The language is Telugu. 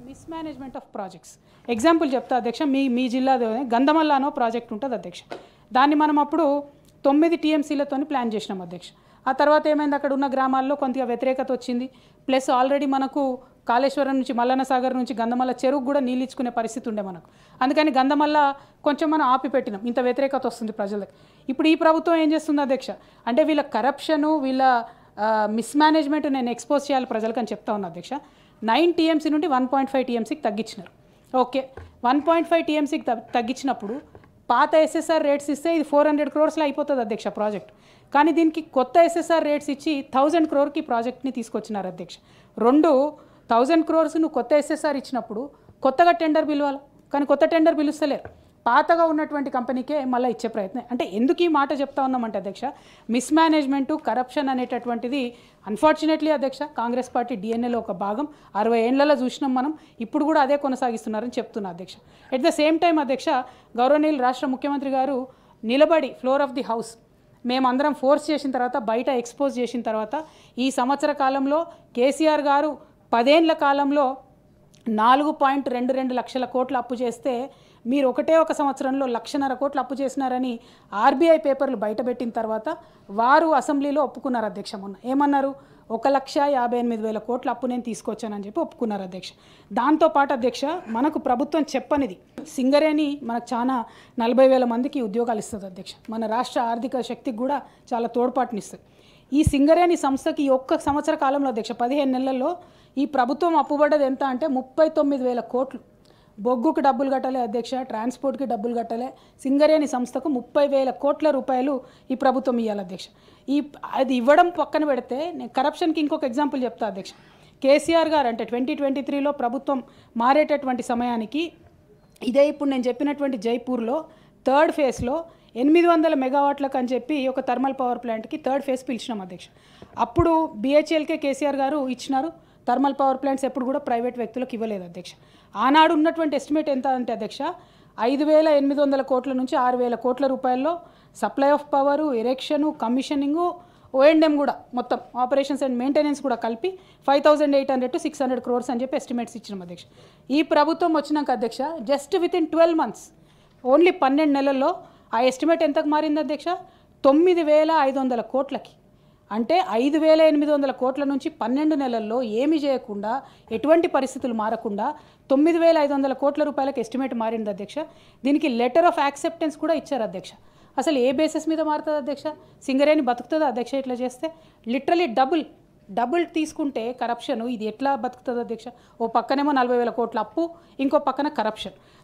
Mismanagement of projects. ఎగ్జాంపుల్ చెప్తా అధ్యక్ష, మీ జిల్లాలోనే గంధమల్ల అనో ప్రాజెక్ట్ ఉంటుంది అధ్యక్ష. దాన్ని మనం అప్పుడు 9 టీఎంసీలతో ప్లాన్ చేసినాం అధ్యక్ష. ఆ తర్వాత ఏమైంది, అక్కడ ఉన్న గ్రామాల్లో కొంత వ్యతిరేకత వచ్చింది. ప్లస్ ఆల్రెడీ మనకు కాళేశ్వరం నుంచి మల్లన్న సాగర్ నుంచి గంధమల్ల చెరువుకు కూడా నీళ్ళు ఇచ్చుకునే పరిస్థితి ఉండే మనకు. అందుకని గంధమల్ల కొంచెం మనం ఆపి పెట్టినాం, ఇంత వ్యతిరేకత వస్తుంది ప్రజలకు. ఇప్పుడు ఈ ప్రభుత్వం ఏం చేస్తుంది అధ్యక్ష అంటే వీళ్ళ కరప్షను, వీళ్ళ మిస్మేనేజ్మెంట్ నేను ఎక్స్పోజ్ చేయాలి ప్రజలకు అని చెప్తా ఉన్నా అధ్యక్ష. 9 టీఎంసీ నుండి 1.5 టీఎంసీకి తగ్గించినారు. ఓకే, 1.5 టీఎంసీకి తగ్గించినప్పుడు పాత ఎస్ఎస్ఆర్ రేట్స్ ఇస్తే ఇది 400 crores అయిపోతుంది అధ్యక్ష ప్రాజెక్ట్. కానీ దీనికి కొత్త ఎస్ఎస్ఆర్ రేట్స్ ఇచ్చి 1000 crores ప్రాజెక్ట్ని తీసుకొచ్చినారు అధ్యక్ష. 1000 crores నువ్వు కొత్త ఎస్ఎస్ఆర్ ఇచ్చినప్పుడు కొత్తగా టెండర్ పిలవాలి, కానీ కొత్త టెండర్ పిలుస్తలేరు. పాతగా ఉన్నటువంటి కంపెనీకే మళ్ళీ ఇచ్చే ప్రయత్నం. అంటే ఎందుకు ఈ మాట చెప్తా ఉన్నామంటే అధ్యక్ష, మిస్మేనేజ్మెంటు, కరప్షన్ అనేటటువంటిది అన్ఫార్చునేట్లీ అధ్యక్ష కాంగ్రెస్ పార్టీ డిఎన్ఏలో ఒక భాగం. 60 ఏళ్లలో చూసినాం మనం, ఇప్పుడు కూడా అదే కొనసాగిస్తున్నారని చెప్తున్నా అధ్యక్ష. ఎట్ ద సేమ్ టైం అధ్యక్ష, గౌరవనీయులు రాష్ట్ర ముఖ్యమంత్రి గారు నిలబడి ఫ్లోర్ ఆఫ్ ది హౌస్ మేమందరం ఫోర్స్ చేసిన తర్వాత, బయట ఎక్స్పోజ్ చేసిన తర్వాత, ఈ సంవత్సర కాలంలో కేసీఆర్ గారు 10 ఏళ్ల కాలంలో 4.22 లక్షల కోట్లు అప్పు చేస్తే మీరు ఒకటే ఒక సంవత్సరంలో 1.5 కోట్లు అప్పు చేసినారని ఆర్బీఐ పేపర్లు బయటపెట్టిన తర్వాత వారు అసెంబ్లీలో ఒప్పుకున్నారు అధ్యక్ష. మొన్న ఏమన్నారు, 1,58,000 కోట్ల అప్పు నేను తీసుకొచ్చానని చెప్పి ఒప్పుకున్నారు అధ్యక్ష. దాంతోపాటు అధ్యక్ష మనకు ప్రభుత్వం చెప్పనిది, సింగరేణి మనకు చాలా 40,000 మందికి ఉద్యోగాలు ఇస్తుంది అధ్యక్ష. మన రాష్ట్ర ఆర్థిక శక్తికి కూడా చాలా తోడ్పాటునిస్తుంది. ఈ సింగరేణి సంస్థకి ఈ ఒక్క సంవత్సర కాలంలో అధ్యక్ష 15 నెలల్లో ఈ ప్రభుత్వం అప్పుబడ్డది ఎంత అంటే 39,000 కోట్లు. బొగ్గుకు డబ్బులు కట్టలే అధ్యక్ష, ట్రాన్స్పోర్ట్కి డబ్బులు కట్టలే. సింగరేణి సంస్థకు 30,000 కోట్ల రూపాయలు ఈ ప్రభుత్వం ఇవ్వాలి అధ్యక్ష. అది ఇవ్వడం పక్కన పెడితే నేను కరప్షన్కి ఇంకొక ఎగ్జాంపుల్ చెప్తా అధ్యక్ష. కేసీఆర్ గారు అంటే 2023లో ప్రభుత్వం మారేటటువంటి సమయానికి ఇదే ఇప్పుడు నేను చెప్పినటువంటి జైపూర్లో 3rd ఫేజ్లో 800 మెగావాట్లకు అని చెప్పి ఒక థర్మల్ పవర్ ప్లాంట్కి 3rd ఫేజ్ పిలిచినాం అధ్యక్ష. అప్పుడు బిహెచ్ఎల్కే కేసీఆర్ గారు ఇచ్చినారు. థర్మల్ పవర్ ప్లాంట్స్ ఎప్పుడు కూడా ప్రైవేట్ వ్యక్తులకు ఇవ్వలేదు అధ్యక్ష. ఆనాడు ఉన్నటువంటి ఎస్టిమేట్ ఎంత అంటే అధ్యక్ష 5,800 కోట్ల నుంచి 6,000 కోట్ల రూపాయల్లో సప్లై ఆఫ్ పవరు, ఎరెక్షను, కమిషనింగు, O&M కూడా మొత్తం ఆపరేషన్స్ అండ్ మెయింటెనెన్స్ కూడా కలిపి 5,800 to 600 crores అని చెప్పి ఎస్టిమేట్స్ ఇచ్చినాం అధ్యక్ష. ఈ ప్రభుత్వం వచ్చినాక అధ్యక్ష జస్ట్ వితిన్ 12 months, ఓన్లీ 12 నెలల్లో ఆ ఎస్టిమేట్ ఎంతకు మారింది అధ్యక్ష, 9,500 కోట్లకి. అంటే 5,800 కోట్ల నుంచి 12 నెలల్లో ఏమి చేయకుండా, ఎటువంటి పరిస్థితులు మారకుండా 9,500 కోట్ల రూపాయలకు ఎస్టిమేట్ మారింది అధ్యక్ష. దీనికి లెటర్ ఆఫ్ యాక్సెప్టెన్స్ కూడా ఇచ్చారు అధ్యక్ష. అసలు ఏ బేసిస్ మీద మారుతుంది అధ్యక్ష? సింగరేణి బతుకుతుందా అధ్యక్ష ఇట్లా చేస్తే? లిటరలీ డబుల్ తీసుకుంటే కరప్షన్ ఇది ఎట్లా బతుకుతుంది అధ్యక్ష? ఓ పక్కనేమో 40,000 కోట్ల అప్పు, ఇంకో పక్కన కరప్షన్.